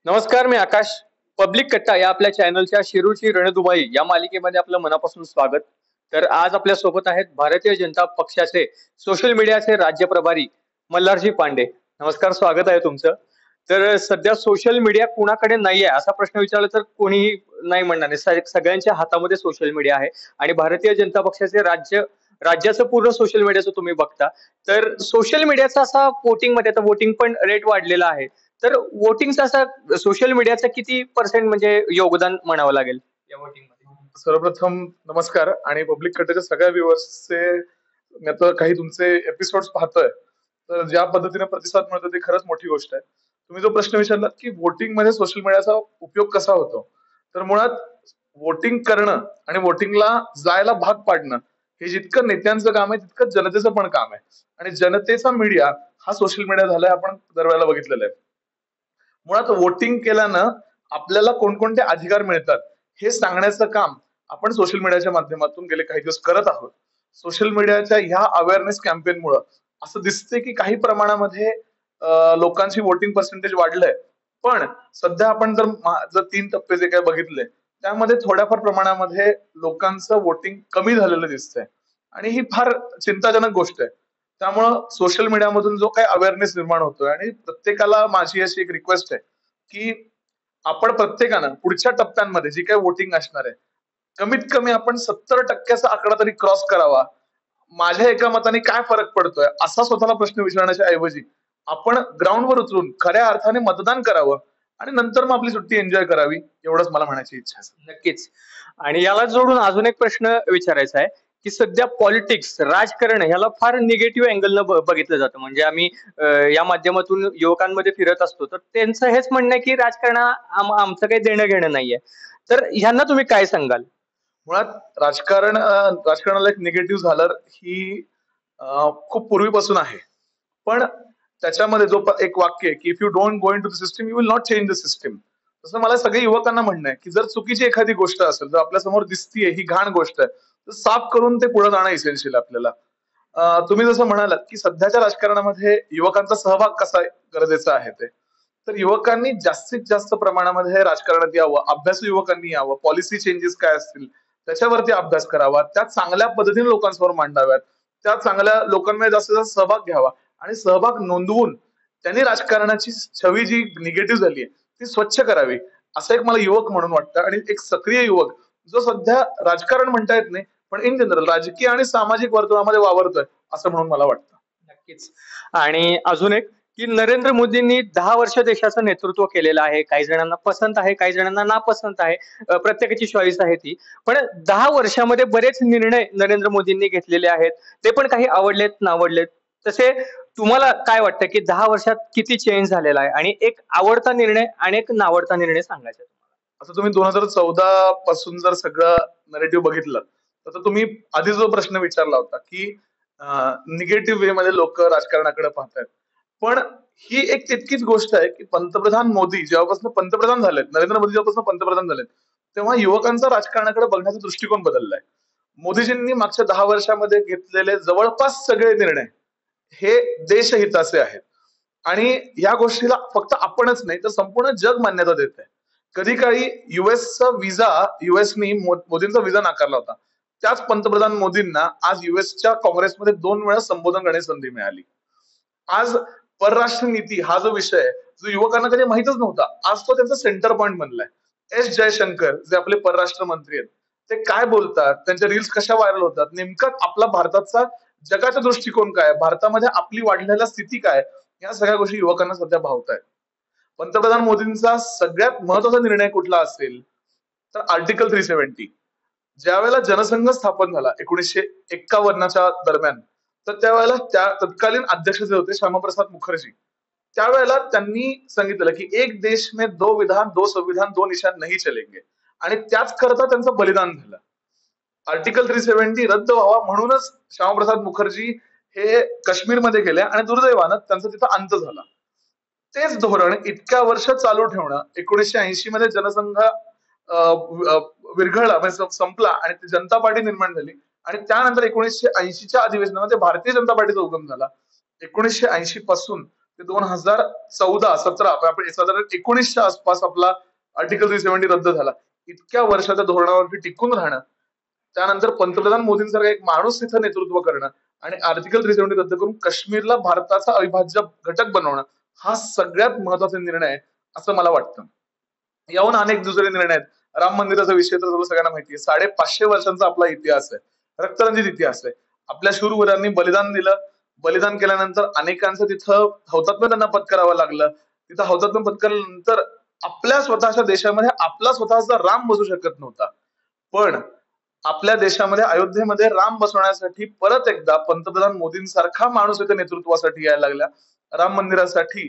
नमस्कार, मी आकाश. पब्लिक कट्टा या आपल्या चॅनलच्या शिरूरची रणधुमाई या मालिकेमध्ये आपलं मनापासून स्वागत. तर आज आपल्या सोबत आहेत भारतीय जनता पक्षाचे सोशल मीडियाचे राज्य प्रभारी मल्हारजी पांडे. नमस्कार, स्वागत आहे तुमचं. तर सध्या सोशल मीडिया कुणाकडे नाहीये असा प्रश्न विचारला तर कोणीही नाही म्हणणार नाही. सगळ्यांच्या हातामध्ये सोशल मीडिया आहे आणि भारतीय जनता पक्षाचे राज्याचं पूर्ण सोशल मीडियाचं तुम्ही बघता. तर सोशल मीडियाचा असा वोटिंग मध्ये आता वोटिंग पण रेट वाढलेला आहे. तर वोटिंगचा असा सोशल मीडियाचं किती पर्सेंट म्हणजे योगदान म्हणावं लागेल या वोटिंग मध्ये? सर्वप्रथम नमस्कार आणि पब्लिक कट्ट्याच्या सगळ्या व्ह्युअर्सचे मी आता काही तुमचे एपिसोड पाहतोय, तर ज्या पद्धतीने प्रतिसाद मिळतो ती खरंच मोठी गोष्ट आहे. तुम्ही जो प्रश्न विचारलात की वोटिंग मध्ये सोशल मीडियाचा उपयोग कसा होतो, तर मुळात वोटिंग करणं आणि वोटिंगला जायला भाग पाडणं हे जितकं नेत्यांचं काम आहे तितकं जनतेचं पण काम आहे. आणि जनतेचा मीडिया हा सोशल मीडिया झालाय, आपण दरवेळेला बघितलेलं आहे. मुळात वोटिंग केल्यानं आपल्याला कोणकोणते अधिकार मिळतात हे सांगण्याचं काम आपण सोशल मीडियाच्या माध्यमातून गेले काही दिवस करत आहोत. सोशल मीडियाच्या ह्या अवेअरनेस कॅम्पेनमुळे असं दिसतंय की काही प्रमाणामध्ये लोकांची वोटिंग पर्सेंटेज वाढलंय. पण सध्या आपण जर 3 टप्पे जे काही बघितले त्यामध्ये थोड्याफार प्रमाणामध्ये लोकांचं वोटिंग कमी झालेलं दिसतंय आणि ही फार चिंताजनक गोष्ट आहे. त्यामुळं सोशल मीडियामधून जो काही अवेअरनेस निर्माण होतोय, आणि प्रत्येकाला माझी अशी एक रिक्वेस्ट आहे की आपण प्रत्येकानं पुढच्या टप्प्यांमध्ये जी काही वोटिंग असणार आहे, कमीत कमी आपण 70% आकडा तरी क्रॉस करावा. माझ्या एका मताने काय फरक पडतोय असा स्वतःला प्रश्न विचारण्याच्या ऐवजी आपण ग्राउंडवर उतरून खऱ्या अर्थाने मतदान करावं आणि नंतर मग आपली सुट्टी एन्जॉय करावी, एवढंच मला म्हणायची इच्छा आहे. नक्कीच. आणि याला जोडून अजून एक प्रश्न विचारायचा आहे की सध्या पॉलिटिक्स राजकारण ह्याला फार निगेटिव्ह अँगलनं बघितलं जातं. म्हणजे आम्ही या माध्यमातून युवकांमध्ये फिरत असतो तर त्यांचं हेच म्हणणं आहे की आमचं काही देणं घेणं नाहीये. तर ह्यांना तुम्ही काय सांगाल? मुळात राजकारणाला एक निगेटिव्ह झालर ही खूप पूर्वीपासून आहे. पण त्याच्यामध्ये एक वाक्य आहे की if you don't go into the system you will not change the system. तसं मला सगळ्या युवकांना म्हणणं आहे की जर चुकीची एखादी गोष्ट असेल, जर आपल्या समोर दिसतीये ही घाण गोष्ट आहे, तर साफ करून ते पुढे जाणं इसेन्शियल आपल्याला. तुम्ही जसं म्हणालात की सध्याच्या राजकारणामध्ये युवकांचा सहभाग कसा गरजेचा आहे ते, तर युवकांनी जास्तीत जास्त प्रमाणामध्ये राजकारणात यावं, अभ्यासू युवकांनी यावं, पॉलिसी चेंजेस काय असतील त्याच्यावरती अभ्यास करावा, त्या चांगल्या पद्धतीने लोकांसमोर मांडाव्यात, त्या चांगल्या लोकांमध्ये जास्तीत जास्त सहभाग घ्यावा आणि सहभाग नोंदवून त्यांनी राजकारणाची छवी जी निगेटिव्ह झाली आहे ती स्वच्छ करावी, असं एक मला युवक म्हणून वाटतं. आणि एक सक्रिय युवक जो सध्या राजकारण म्हणता येत नाही पण इन जनरल राजकीय आणि सामाजिक वर्तुळामध्ये वावरतोय असं म्हणून मला वाटतं. नक्कीच. आणि अजून एक की नरेंद्र मोदींनी 10 वर्ष देशाचं नेतृत्व केलेलं आहे. काही जणांना पसंत आहे, काही जणांना नापसंत आहे. प्रत्येकाची चॉईस आहे ती. पण 10 वर्षामध्ये बरेच निर्णय नरेंद्र मोदींनी घेतलेले आहेत. ते पण काही आवडलेत, नावडलेत. तसे तुम्हाला काय वाटतं की 10 वर्षात किती चेंज झालेला आहे? आणि एक आवडता निर्णय आणि एक नावडता निर्णय सांगायचा तुम्हाला. आता तुम्ही 2014 पासून जर सगळं नरेटिव्ह बघितलं तर तुम्ही आधी जो प्रश्न विचारला होता की निगेटिव्ह वे मध्ये लोक राजकारणाकडे पाहतात, पण ही एक तितकीच गोष्ट आहे की पंतप्रधान मोदी जेव्हापासून पंतप्रधान झालेत, नरेंद्र मोदी जेव्हापासून पंतप्रधान झालेत, तेव्हा युवकांचा राजकारणाकडे बघण्याचा दृष्टिकोन बदललाय. मोदीजींनी मागच्या 10 वर्षामध्ये घेतलेले जवळपास सगळे निर्णय हे देशहिताचे आहेत आणि या गोष्टीला फक्त आपणच नाही तर संपूर्ण जग मान्यता देत आहे. कधी काळी युएसचा विजा युएसनी मोदींचा विजा नाकारला होता, त्याच पंतप्रधान मोदींना आज युएसच्या काँग्रेसमध्ये 2 वेळा संबोधन करण्याची संधी मिळाली. आज परराष्ट्र नीती हा जो विषय आहे, जो युवकांना कधी माहितच नव्हता, आज तो त्यांचा सेंटर पॉइंट बनलाय. जयशंकर जे आपले परराष्ट्र मंत्री आहेत, ते काय बोलतात, त्यांच्या रील्स कशा व्हायरल होतात, नेमका आपला भारताचा जगाचा दृष्टिकोन काय, भारतामध्ये आपली वाढलेल्या स्थिती काय, या सगळ्या गोष्टी युवकांना सध्या भावतायत. पंतप्रधान मोदींचा सगळ्यात महत्वाचा निर्णय कुठला असेल तर आर्टिकल 370. ज्या वेळेला जनसंघ स्थापन झाला 1951च्या दरम्यान, तर त्यावेळेला त्या तत्कालीन अध्यक्ष जे होते श्यामाप्रसाद मुखर्जी, त्यावेळेला त्यांनी सांगितलं की एक देश में दो विधान दो संविधान दो निशान नहीं चलेंगे, आणि त्याच करता त्यांचं बलिदान झालं. आर्टिकल 370 रद्द व्हावा म्हणूनच श्यामाप्रसाद मुखर्जी हे काश्मीरमध्ये गेले आणि दुर्दैवानं त्यांचा तिथं अंत झाला. तेच धोरण इतक्या वर्ष चालू ठेवणं, 1980 मध्ये जनसंघ विरघळला, म्हणजे संपला आणि ती जनता पार्टी निर्माण झाली आणि त्यानंतर 1980च्या अधिवेशनामध्ये भारतीय जनता पार्टीचा उगम झाला. 1980 पासून ते 2014-17 आपण 2019च्या आसपास आपला आर्टिकल 370 रद्द झाला. इतक्या वर्षाच्या धोरणावरती टिकून राहणं, त्यानंतर पंतप्रधान मोदींसारखा एक माणूस तिथं नेतृत्व करणं आणि आर्टिकल 370 रद्द करून काश्मीरला भारताचा अविभाज्य घटक बनवणं, हा सगळ्यात महत्वाचा निर्णय आहे असं मला वाटतं. याहून अनेक दुसरे निर्णय आहेत. राम मंदिराचा विषय तर तुला सगळ्यांना माहिती आहे. 550 वर्षांचा आपला इतिहास आहे, रक्तरंजित इतिहास आहे. आपल्या शूरवीरांनी बलिदान दिलं. बलिदान केल्यानंतर अनेकांचं तिथं हौतात्म्य त्यांना पत्करावं लागलं. तिथं हौतात्म्य पत्करल्यानंतर आपल्या स्वतःच्या देशामध्ये आपला स्वतःचा राम बसू शकत नव्हता. पण आपल्या देशामध्ये अयोध्येमध्ये राम बसवण्यासाठी परत एकदा पंतप्रधान मोदींसारखा माणूस इथे नेतृत्वासाठी यायला लागला. राम मंदिरासाठी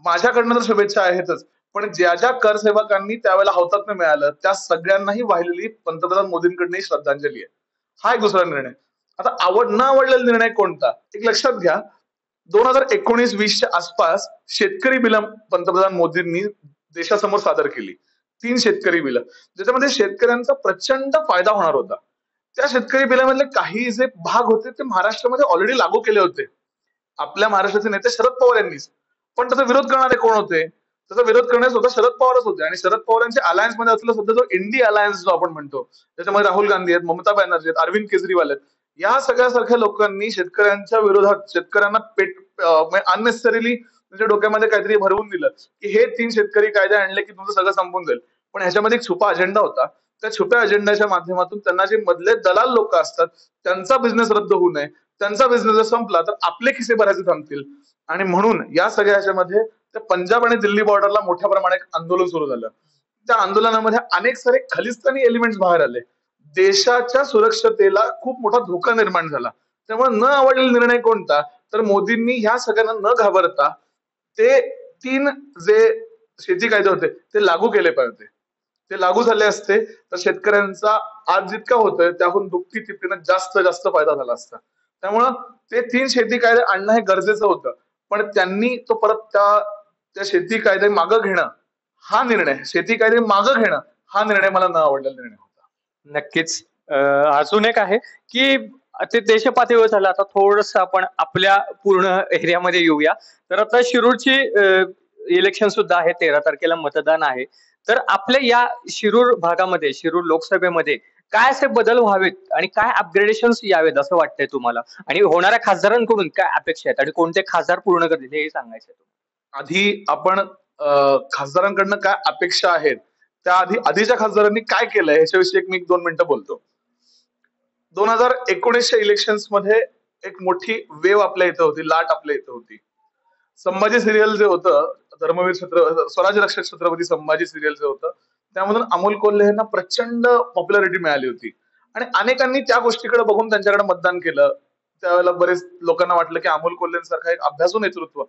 माझ्याकडनं तर शुभेच्छा आहेतच, पण ज्या ज्या करसेवकांनी त्यावेळेला हौतात्म्य मिळालं त्या सगळ्यांनाही वाहिलेली पंतप्रधान मोदींकडनं श्रद्धांजली आहे. हा एक दुसरा निर्णय. आता न आवडलेला निर्णय कोणता, एक लक्षात घ्या. 2019-20च्या आसपास शेतकरी बिलं पंतप्रधान मोदींनी देशासमोर सादर केली. 3 शेतकरी बिलं, ज्याच्यामध्ये शेतकऱ्यांचा प्रचंड फायदा होणार होता. त्या शेतकरी बिलामधले काही जे भाग होते ते महाराष्ट्रामध्ये ऑलरेडी लागू केले होते आपल्या महाराष्ट्राचे नेते शरद पवार यांनीच. पण त्याचा विरोध करणारे कोण होते? त्याचा विरोध करणारे स्वतः शरद पवारच होते. आणि शरद पवारांच्या अलायन्स मध्ये असलेला सध्या जो इंडिया अलायन्स जो आपण म्हणतो, त्याच्यामध्ये राहुल गांधी आहेत, ममता बॅनर्जी आहेत, अरविंद केजरीवाल आहेत, या सगळ्यासारख्या लोकांनी शेतकऱ्यांच्या विरोधात शेतकऱ्यांना अननेसेसरीली म्हणजे डोक्यामध्ये काहीतरी भरवून दिलं की हे 3 शेतकरी कायदे आणले की तुमचं सगळं संपून जाईल. पण ह्याच्यामध्ये एक छुपा अजेंडा होता. त्या छुप्या अजेंड्याच्या माध्यमातून त्यांना जे मधले दलाल लोक असतात त्यांचा बिझनेस रद्द होऊ नये, त्यांचा बिझनेस जर संपला तर आपले खिसे भरायचे थांबतील. आणि म्हणून या सगळ्या ह्याच्यामध्ये त्या पंजाब आणि दिल्ली बॉर्डरला मोठ्या प्रमाणात आंदोलन सुरू झालं. त्या आंदोलनामध्ये अनेक सारे खलिस्तानी एलिमेंट्स बाहेर आले. देशाच्या सुरक्षतेला खूप मोठा धोका निर्माण झाला. त्यामुळे न आवडलेला निर्णय कोणता, तर मोदींनी ह्या सगळ्यांना न घाबरता ते 3 जे शेती कायदे होते ते लागू केले पाहिजे. ते लागू झाले असते तर शेतकऱ्यांचा आज जितका होतोय त्याहून दुप्पटी तिप्पटीने जास्त फायदा झाला असता. त्यामुळं ते 3 शेती कायदे आणणं हे गरजेचं होतं. पण त्यांनी तो परत त्या शेती कायदे मागं घेणं हा निर्णय, शेती कायदे मागं घेणं हा निर्णय मला न आवडलेला निर्णय होता. नक्कीच. अजून एक आहे की ते देशपातळीवर झालं. आता थोडस आपण आपल्या पूर्ण एरियामध्ये येऊया. तर आता शिरूरची इलेक्शन सुद्धा आहे, 13 तारखेला मतदान आहे. तर आपल्या या शिरूर भागामध्ये, शिरूर लोकसभेमध्ये काय असे बदल व्हावेत आणि काय अपग्रेडेशन यावेत असं वाटतंय तुम्हाला? आणि होणाऱ्या खासदारांकडून काय अपेक्षा आहेत आणि कोणते खासदार पूर्ण करतील हे सांगायचंय. आधी आपण खासदारांकडनं काय अपेक्षा आहेत त्या आधीच्या खासदारांनी काय केलंय ह्याच्याविषयी मी 1-2 मिनिटं बोलतो. 2019च्या इलेक्शन्स मध्ये एक मोठी वेव आपल्या इथं होती, लाट आपल्या इथं होती. संभाजी सिरियल जे होतं, धर्मवीर स्वराज्य रक्षक छत्रपती संभाजी सिरियल जे होतं, त्यामधून अमोल कोल्हे यांना प्रचंड पॉप्युलॅरिटी मिळाली होती. आणि अनेकांनी त्या गोष्टीकडे बघून त्यांच्याकडे मतदान केलं. त्यावेळेला बरेच लोकांना वाटलं की अमोल कोल्हेंसारखा एक अभ्यासू नेतृत्व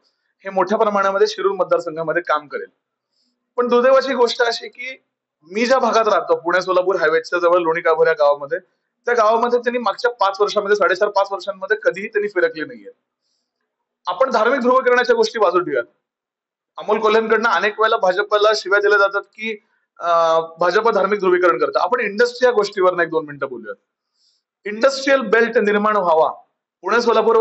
हे मोठ्या प्रमाणामध्ये शिरूर मतदारसंघामध्ये काम करेल. पण दुर्दैवाची गोष्ट अशी की मी ज्या भागात राहतो, पुणे सोलापूर हायवेच्या जवळ लोणी काळभोर या गावामध्ये, त्या गावामध्ये त्यांनी मागच्या 5 वर्षांमध्ये 4.5-5 वर्षांमध्ये कधीही त्यांनी फिरकले नाहीये. आपण धार्मिक ध्रुवीकरणाच्या गोष्टी बाजू ठेवूयात. अमोल कोल्हेंकडनं अनेक वेळेला भाजपला शिव्या दिल्या जातात की भाजप धार्मिक ध्रुवीकरण करतं. आपण इंडस्ट्री या गोष्टीवर 1-2 मिनिटं बोलूयात. इंडस्ट्रीयल बेल्ट निर्माण व्हावा, पुणे सोलापूर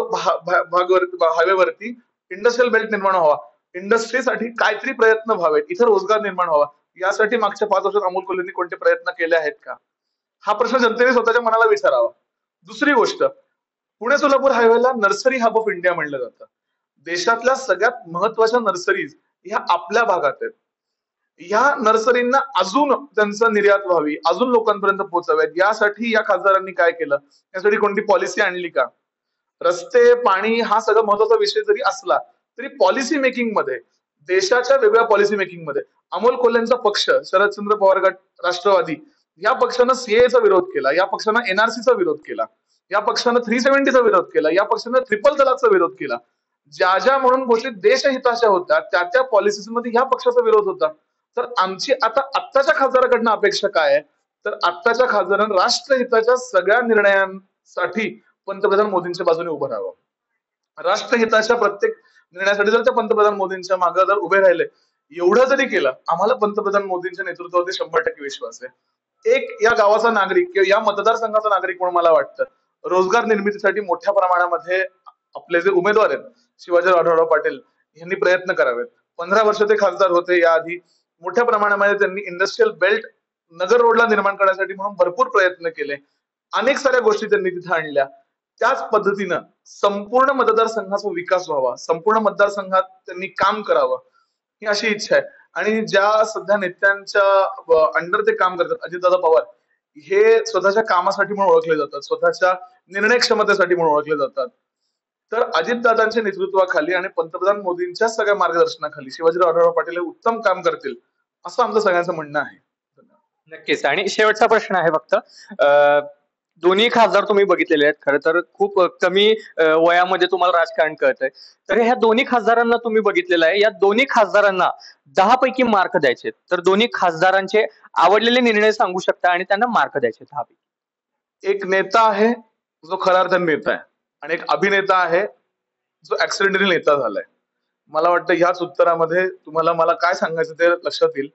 हायवेवरती इंडस्ट्रीयल बेल्ट निर्माण व्हावा, इंडस्ट्रीसाठी काहीतरी प्रयत्न व्हावेत, इथं रोजगार निर्माण व्हावा, यासाठी मागच्या 5 वर्षात अमोल कोल्हेंनी कोणते प्रयत्न केले आहेत का, हा प्रश्न जनतेने स्वतःच्या मनाला विचारावा. दुसरी गोष्ट, पुणे सोलापूर हायवेला नर्सरी हब ऑफ इंडिया म्हणलं जातं. देशातल्या सगळ्यात महत्वाच्या नर्सरीज ह्या आपल्या भागात आहेत. ह्या नर्सरींना अजून त्यांचं निर्यात व्हावी, अजून लोकांपर्यंत पोहोचाव्यात, यासाठी या खासदारांनी काय केलं, यासाठी कोणती पॉलिसी आणली का? रस्ते, पाणी हा सगळं महत्वाचा विषय जरी असला तरी पॉलिसी मेकिंग मध्ये, देशाच्या वेगळ्या पॉलिसी मेकिंग मध्ये अमोल कोल्हेंचा पक्ष, शरदचंद्र पवार गट, राष्ट्रवादी या पक्षानं सीएचा विरोध केला, या पक्षानं एनआरसीचा विरोध केला, या पक्षानं 370चा विरोध केला, या पक्षानं ट्रिपल तलाकचा विरोध केला. ज्या ज्या म्हणून गोष्टी देशहिताच्या होत्या त्या पॉलिसीज मध्ये ह्या पक्षाचा विरोध होता. तर आमची आत्ताच्या खासदाराकडनं अपेक्षा काय आहे, तर आत्ताच्या खासदारांना राष्ट्रहिताच्या सगळ्या निर्णयांसाठी पंतप्रधान मोदींच्या बाजूने उभं राहावं. राष्ट्रहिताच्या प्रत्येक निर्णयासाठी जर त्या पंतप्रधान मोदींच्या मागे जर उभे राहिले, एवढं जरी केलं, आम्हाला पंतप्रधान मोदींच्या नेतृत्वावरती 100% विश्वास आहे. एक या गावाचा नागरिक किंवा या मतदारसंघाचा नागरिक म्हणून मला वाटतं रोजगार निर्मितीसाठी मोठ्या प्रमाणामध्ये आपले जे उमेदवार आहेत, शिवाजी आढळराव पाटील यांनी प्रयत्न करावेत. 15 वर्ष ते खासदार होते. याआधी मोठ्या प्रमाणामध्ये त्यांनी इंडस्ट्रियल बेल्ट नगर रोडला निर्माण करण्यासाठी म्हणून भरपूर प्रयत्न केले. अनेक साऱ्या गोष्टी त्यांनी तिथे आणल्या. त्याच पद्धतीनं संपूर्ण मतदारसंघाचा विकास व्हावा, संपूर्ण मतदारसंघात त्यांनी काम करावं, ही अशी इच्छा आहे. आणि ज्या सध्या नेत्यांच्या अंडर ते काम करतात, अजितदादा पवार हे स्वतःच्या कामासाठी म्हणून ओळखले जातात, स्वतःच्या निर्णय क्षमतेसाठी म्हणून ओळखले जातात. तर अजितदादांच्या नेतृत्वाखाली आणि पंतप्रधान मोदींच्या सगळ्या मार्गदर्शनाखाली शिवाजीराव आढळराव पाटील हे उत्तम काम करतील, असं आमचं सगळ्यांचं म्हणणं आहे. नक्कीच. आणि शेवटचा प्रश्न आहे फक्त, दोन्ही खासदार तुम्ही बघितलेले आहेत, खरं तर खूप कमी वयामध्ये तुम्हाला राजकारण कळतंय. तर ह्या दोन्ही खासदारांना तुम्ही बघितलेलं आहे, या दोन्ही खासदारांना 10 पैकी मार्क द्यायचे, तर दोन्ही खासदारांचे आवडलेले निर्णय सांगू शकता आणि त्यांना मार्क द्यायचे 10 पैकी. एक नेता आहे जो खऱ्या अर्थाने नेता आहे, आणि एक अभिनेता आहे जो ऍक्सिडेंटली नेता झालाय. मला वाटतं ह्याच उत्तरामध्ये तुम्हाला मला काय सांगायचं ते लक्षात येईल.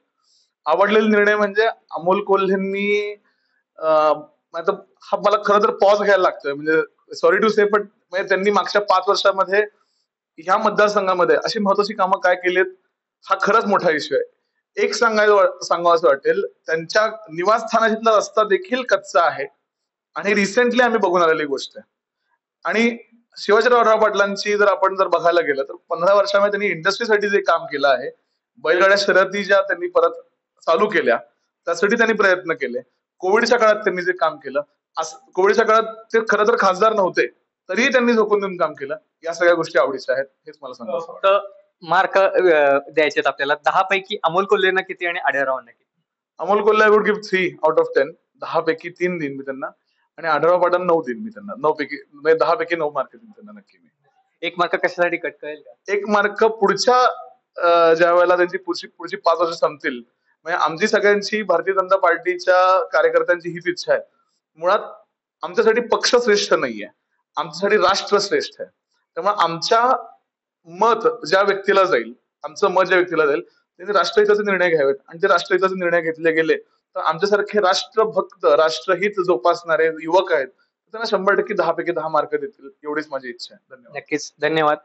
आवडलेले निर्णय म्हणजे अमोल कोल्हेंनी आता हा मला खरं तर पॉज घ्यायला लागतोय, म्हणजे सॉरी टू से, पण म्हणजे त्यांनी मागच्या 5 वर्षामध्ये ह्या मतदारसंघामध्ये अशी महत्वाची कामं काय केलीत, हा खरंच मोठा इश्यू आहे. एक सांगावं असं वाटेल, त्यांच्या निवासस्थानातला रस्ता देखील कच्चा आहे आणि रिसेंटली आम्ही बघून आलेली गोष्ट आहे. आणि शिवाजीराव पाटलांची जर बघायला गेलं तर 15 वर्षामध्ये त्यांनी इंडस्ट्रीसाठी जे काम केलं आहे, बैलगाड्या शर्यती ज्या त्यांनी परत चालू केल्या त्यासाठी त्यांनी प्रयत्न केले. कोविडच्या काळात त्यांनी जे काम केलं, कोविडच्या काळात ते खरं तर खासदार नव्हते तरीही त्यांनी झोकून देऊन काम केलं. या सगळ्या गोष्टी आवडीच्या आहेत, हेच मला सांगायचं. फक्त मार्क द्यायचे आपल्याला 10 पैकी अमोल कोल्हेंना किती आणि आढळरावांना किती? Amol Kolhe I would give 3 out of 10. 10 पैकी 3 देईन मी त्यांना, आणि आढळराव पाटलांना 9 देईन मी त्यांना. 9 पैकी 10 पैकी 9 मार्क देईन त्यांना नक्की मी. एक मार्क कशासाठी कट करेल का? एक मार्क पुढच्या ज्या वेळेला त्यांची पुढची 5 वर्ष संपतील, म्हणजे आमची सगळ्यांची भारतीय जनता पार्टीच्या कार्यकर्त्यांची हीच इच्छा आहे. मुळात आमच्यासाठी पक्ष श्रेष्ठ नाहीये, आमच्यासाठी राष्ट्र श्रेष्ठ आहे. त्यामुळे आमचं मत ज्या व्यक्तीला जाईल त्यांनी राष्ट्रहिताचे निर्णय घ्यावेत, आणि ते राष्ट्रहिताचे निर्णय घेतले गेले तर आमच्यासारखे राष्ट्रभक्त, राष्ट्रहित जोपासणारे युवक आहेत त्यांना 100% 10 पैकी 10 मार्क देतील, एवढीच माझी इच्छा आहे. धन्यवाद. नक्कीच, धन्यवाद.